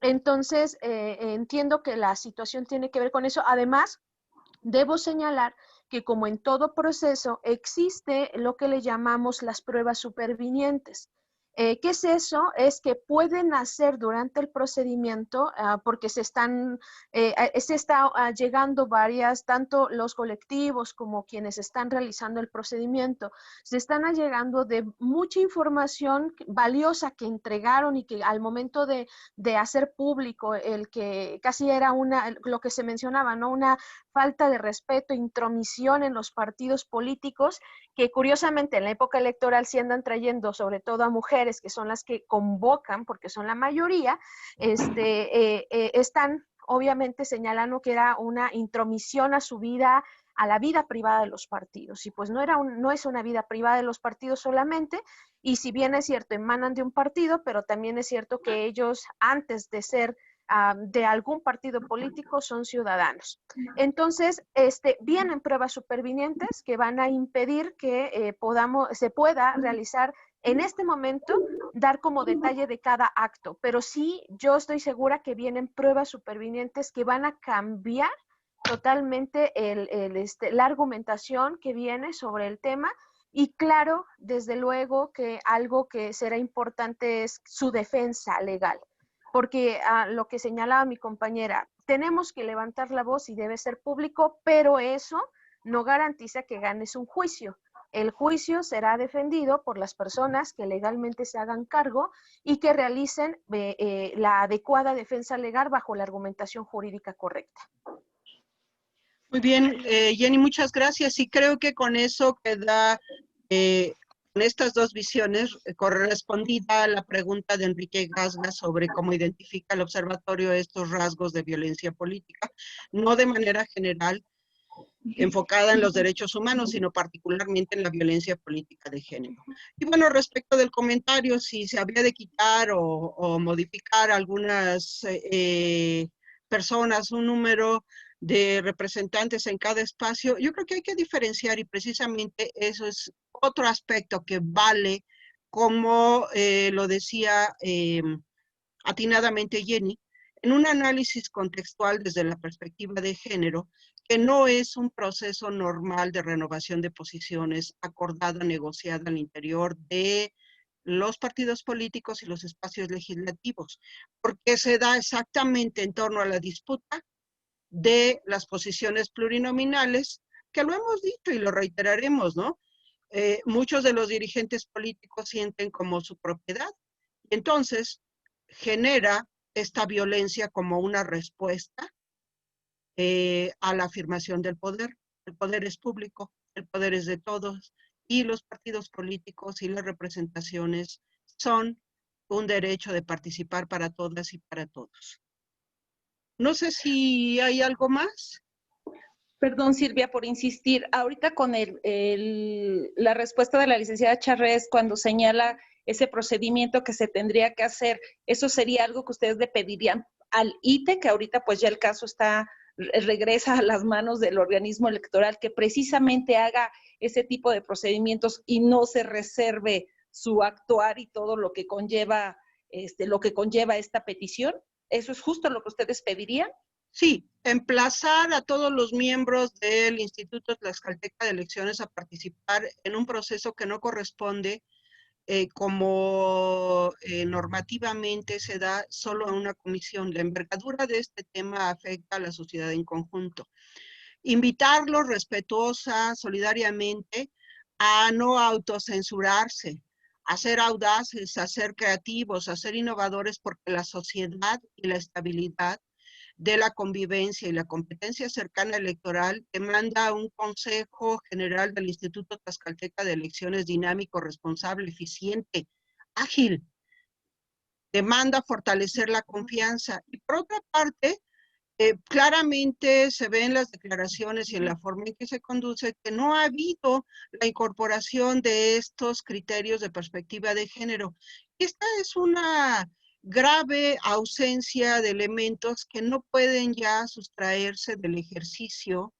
Entonces, entiendo que la situación tiene que ver con eso. Además, debo señalar que como en todo proceso existe lo que le llamamos las pruebas supervinientes. ¿Qué es eso? Es que pueden nacer durante el procedimiento, porque se está llegando tanto los colectivos como quienes están realizando el procedimiento, se están allegando de mucha información valiosa que entregaron y que al momento de hacer público, el que casi era lo que se mencionaba, ¿no? Una falta de respeto, intromisión en los partidos políticos, que curiosamente en la época electoral sí andan trayendo sobre todo a mujeres, que son las que convocan, porque son la mayoría, están obviamente señalando que era una intromisión a la vida privada de los partidos, y pues no es una vida privada de los partidos solamente, y si bien es cierto, emanan de un partido, pero también es cierto que ellos, antes de ser de algún partido político, son ciudadanos. Entonces, vienen pruebas supervinientes que van a impedir que se pueda realizar en este momento, dar como detalle de cada acto, pero sí, yo estoy segura que vienen pruebas supervinientes que van a cambiar totalmente la argumentación que viene sobre el tema. Y claro, desde luego que algo que será importante es su defensa legal, porque lo que señalaba mi compañera, tenemos que levantar la voz y debe ser público, pero eso no garantiza que ganes un juicio. El juicio será defendido por las personas que legalmente se hagan cargo y que realicen la adecuada defensa legal bajo la argumentación jurídica correcta. Muy bien, Jenny, muchas gracias. Y creo que con eso queda, con estas dos visiones, correspondida a la pregunta de Enrique Gasga sobre cómo identifica el observatorio estos rasgos de violencia política, no de manera general, enfocada en los derechos humanos, sino particularmente en la violencia política de género. Y bueno, respecto del comentario, si se había de quitar o modificar algunas personas, un número de representantes en cada espacio, yo creo que hay que diferenciar y precisamente eso es otro aspecto que vale, como lo decía atinadamente Jenny, en un análisis contextual desde la perspectiva de género, que no es un proceso normal de renovación de posiciones acordada, negociada al interior de los partidos políticos y los espacios legislativos, porque se da exactamente en torno a la disputa de las posiciones plurinominales, que lo hemos dicho y lo reiteraremos, ¿no? Muchos de los dirigentes políticos sienten como su propiedad, y entonces genera esta violencia como una respuesta a la afirmación del poder. El poder es público, el poder es de todos, y los partidos políticos y las representaciones son un derecho de participar para todas y para todos. No sé si hay algo más. Perdón, Silvia, por insistir. Ahorita con la respuesta de la licenciada Charrés, cuando señala ese procedimiento que se tendría que hacer, ¿eso sería algo que ustedes le pedirían al ITE, que ahorita pues ya el caso regresa a las manos del organismo electoral, que precisamente haga ese tipo de procedimientos y no se reserve su actuar y todo lo que conlleva esta petición? ¿Eso es justo lo que ustedes pedirían? Sí, emplazar a todos los miembros del Instituto Tlaxcalteca de Elecciones a participar en un proceso que no corresponde como normativamente se da solo a una comisión. La envergadura de este tema afecta a la sociedad en conjunto. Invitarlos respetuosa, solidariamente, a no autocensurarse, a ser audaces, a ser creativos, a ser innovadores, porque la sociedad y la estabilidad de la convivencia y la competencia cercana electoral demanda un Consejo General del Instituto Tlaxcalteca de Elecciones dinámico, responsable, eficiente, ágil. Demanda fortalecer la confianza. Y por otra parte, claramente se ve en las declaraciones y en la forma en que se conduce que no ha habido la incorporación de estos criterios de perspectiva de género. Esta es una grave ausencia de elementos que no pueden ya sustraerse del ejercicio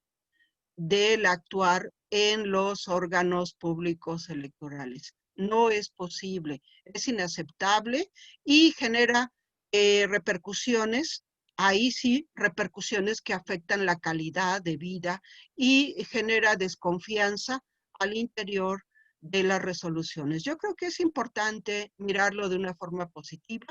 del actuar en los órganos públicos electorales. No es posible, es inaceptable y genera repercusiones, ahí sí, repercusiones que afectan la calidad de vida y genera desconfianza al interior de las resoluciones. Yo creo que es importante mirarlo de una forma positiva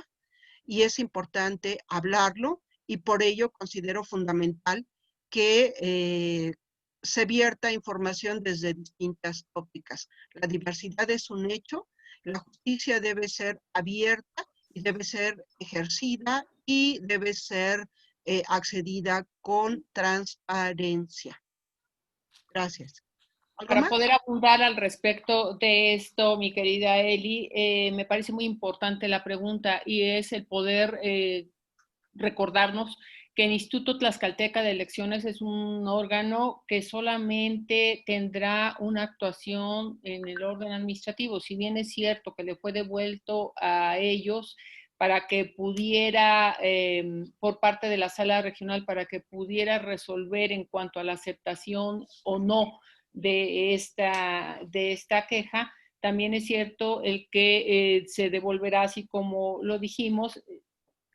y es importante hablarlo, y por ello considero fundamental que se vierta información desde distintas ópticas. La diversidad es un hecho, la justicia debe ser abierta y debe ser ejercida y debe ser accedida con transparencia. Gracias. Para poder abundar al respecto de esto, mi querida Eli, me parece muy importante la pregunta, y es el poder recordarnos que el Instituto Tlaxcalteca de Elecciones es un órgano que solamente tendrá una actuación en el orden administrativo. Si bien es cierto que le fue devuelto a ellos para que pudiera, por parte de la sala regional, para que pudiera resolver en cuanto a la aceptación o no de esta queja, también es cierto el que se devolverá, así como lo dijimos.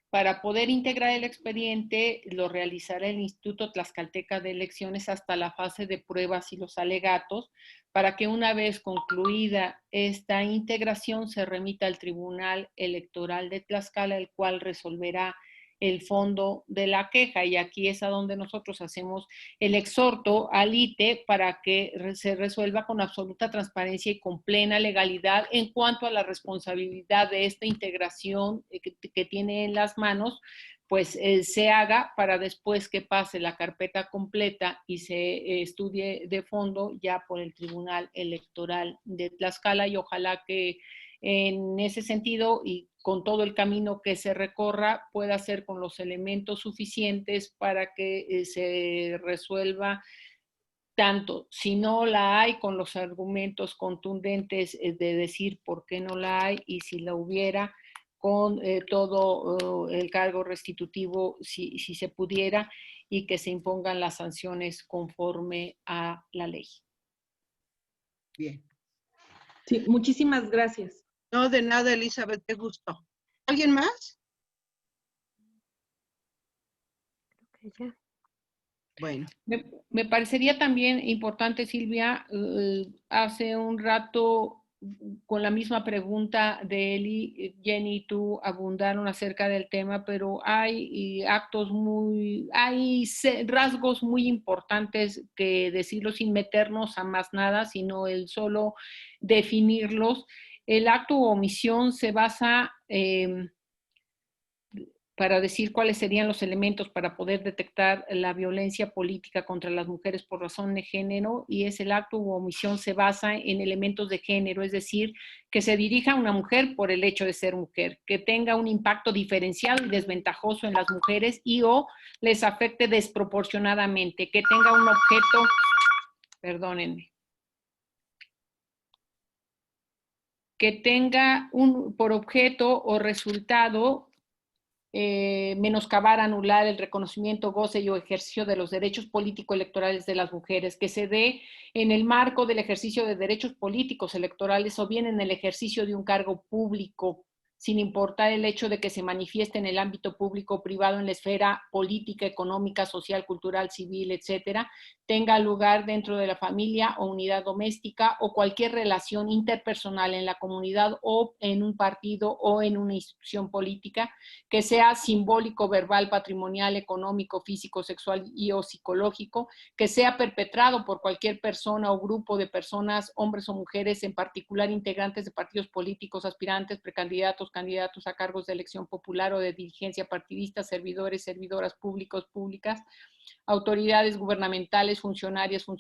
Para poder integrar el expediente, lo realizará el Instituto Tlaxcalteca de Elecciones hasta la fase de pruebas y los alegatos, para que una vez concluida esta integración se remita al Tribunal Electoral de Tlaxcala, el cual resolverá el fondo de la queja. Y aquí es a donde nosotros hacemos el exhorto al ITE para que se resuelva con absoluta transparencia y con plena legalidad en cuanto a la responsabilidad de esta integración que tiene en las manos, pues se haga para después que pase la carpeta completa y se estudie de fondo ya por el Tribunal Electoral de Tlaxcala, y ojalá que en ese sentido y con todo el camino que se recorra pueda ser con los elementos suficientes para que se resuelva, tanto si no la hay, con los argumentos contundentes de decir por qué no la hay, y si la hubiera, con todo el cargo restitutivo, si se pudiera, y que se impongan las sanciones conforme a la ley. Bien. Sí, muchísimas gracias. No, de nada, Elizabeth, qué gusto. ¿Alguien más? Okay, ya. Bueno. Me parecería también importante, Silvia, hace un rato con la misma pregunta de Eli, Jenny y tú abundaron acerca del tema, pero hay rasgos muy importantes que decirlo sin meternos a más nada, sino el solo definirlos. El acto o omisión se basa para decir cuáles serían los elementos para poder detectar la violencia política contra las mujeres por razón de género, y es el acto u omisión se basa en elementos de género, es decir, que se dirija a una mujer por el hecho de ser mujer, que tenga un impacto diferenciado y desventajoso en las mujeres y o les afecte desproporcionadamente, que tenga un objeto, perdónenme, que tenga por objeto o resultado menoscabar, anular el reconocimiento, goce y o ejercicio de los derechos político-electorales de las mujeres, que se dé en el marco del ejercicio de derechos políticos electorales o bien en el ejercicio de un cargo público, sin importar el hecho de que se manifieste en el ámbito público o privado, en la esfera política, económica, social, cultural, civil, etcétera, tenga lugar dentro de la familia o unidad doméstica o cualquier relación interpersonal en la comunidad o en un partido o en una institución política, que sea simbólico, verbal, patrimonial, económico, físico, sexual y o psicológico, que sea perpetrado por cualquier persona o grupo de personas, hombres o mujeres, en particular integrantes de partidos políticos, aspirantes, precandidatos, candidatos a cargos de elección popular o de dirigencia partidista, servidores, servidoras públicos, públicas, autoridades gubernamentales, funcionarios o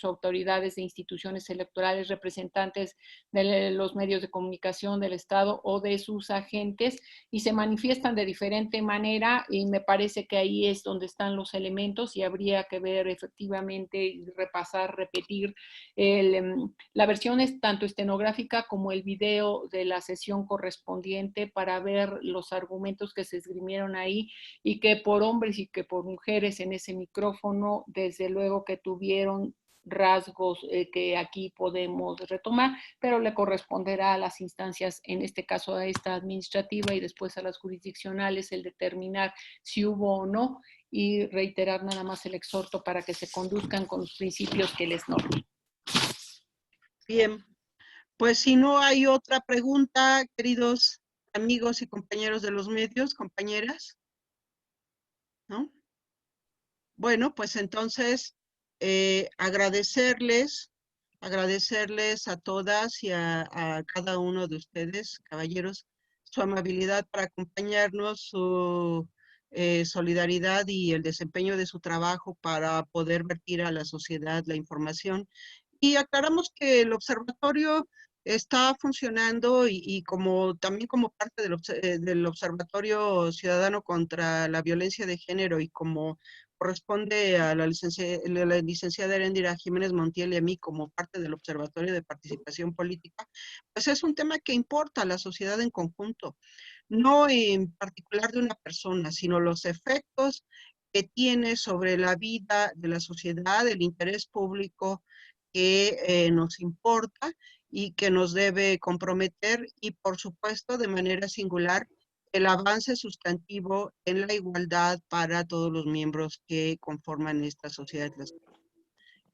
autoridades de instituciones electorales, representantes de los medios de comunicación del Estado o de sus agentes, y se manifiestan de diferente manera, y me parece que ahí es donde están los elementos y habría que ver efectivamente, repasar, repetir la versión es tanto estenográfica como el video de la sesión correspondiente para ver los argumentos que se esgrimieron ahí y que por hombres y que por mujeres en ese micrófono, desde luego que tuvieron rasgos que aquí podemos retomar, pero le corresponderá a las instancias, en este caso a esta administrativa y después a las jurisdiccionales, el determinar si hubo o no, y reiterar nada más el exhorto para que se conduzcan con los principios que les norman. Bien, pues si no hay otra pregunta, queridos amigos y compañeros de los medios, compañeras, ¿no? Bueno, pues entonces agradecerles a todas y a cada uno de ustedes, caballeros, su amabilidad para acompañarnos, su solidaridad y el desempeño de su trabajo para poder vertir a la sociedad la información. Y aclaramos que el observatorio está funcionando y también como parte del Observatorio Ciudadano contra la Violencia de Género y como corresponde a la licenciada Heréndira Jiménez Montiel y a mí como parte del Observatorio de Participación Política, pues es un tema que importa a la sociedad en conjunto, no en particular de una persona, sino los efectos que tiene sobre la vida de la sociedad, el interés público que nos importa y que nos debe comprometer, y por supuesto de manera singular el avance sustantivo en la igualdad para todos los miembros que conforman esta sociedad,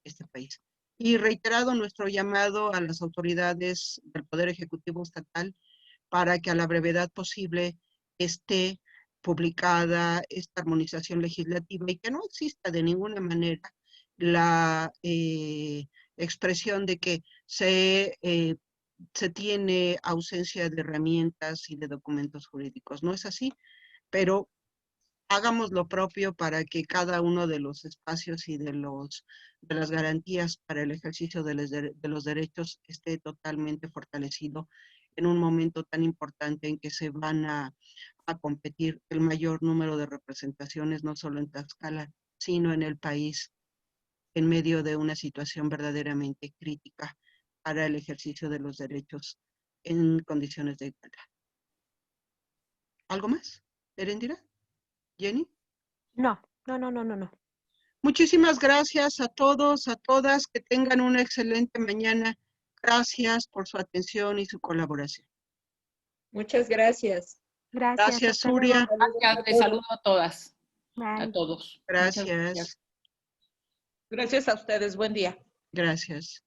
este país. Y reiterado nuestro llamado a las autoridades del Poder Ejecutivo Estatal para que a la brevedad posible esté publicada esta armonización legislativa y que no exista de ninguna manera la expresión de que se tiene ausencia de herramientas y de documentos jurídicos. No es así, pero hagamos lo propio para que cada uno de los espacios y de las garantías para el ejercicio de los derechos esté totalmente fortalecido en un momento tan importante en que se van a competir el mayor número de representaciones, no solo en Tlaxcala, sino en el país, en medio de una situación verdaderamente crítica para el ejercicio de los derechos en condiciones de igualdad. ¿Algo más, Erendira? ¿Jenny? No. Muchísimas gracias a todos, a todas, que tengan una excelente mañana. Gracias por su atención y su colaboración. Muchas gracias. Gracias, hasta luego. Surya. Gracias, les saludo a todas, a Bye. todos. Muchas Gracias. Gracias a ustedes. Buen día. Gracias.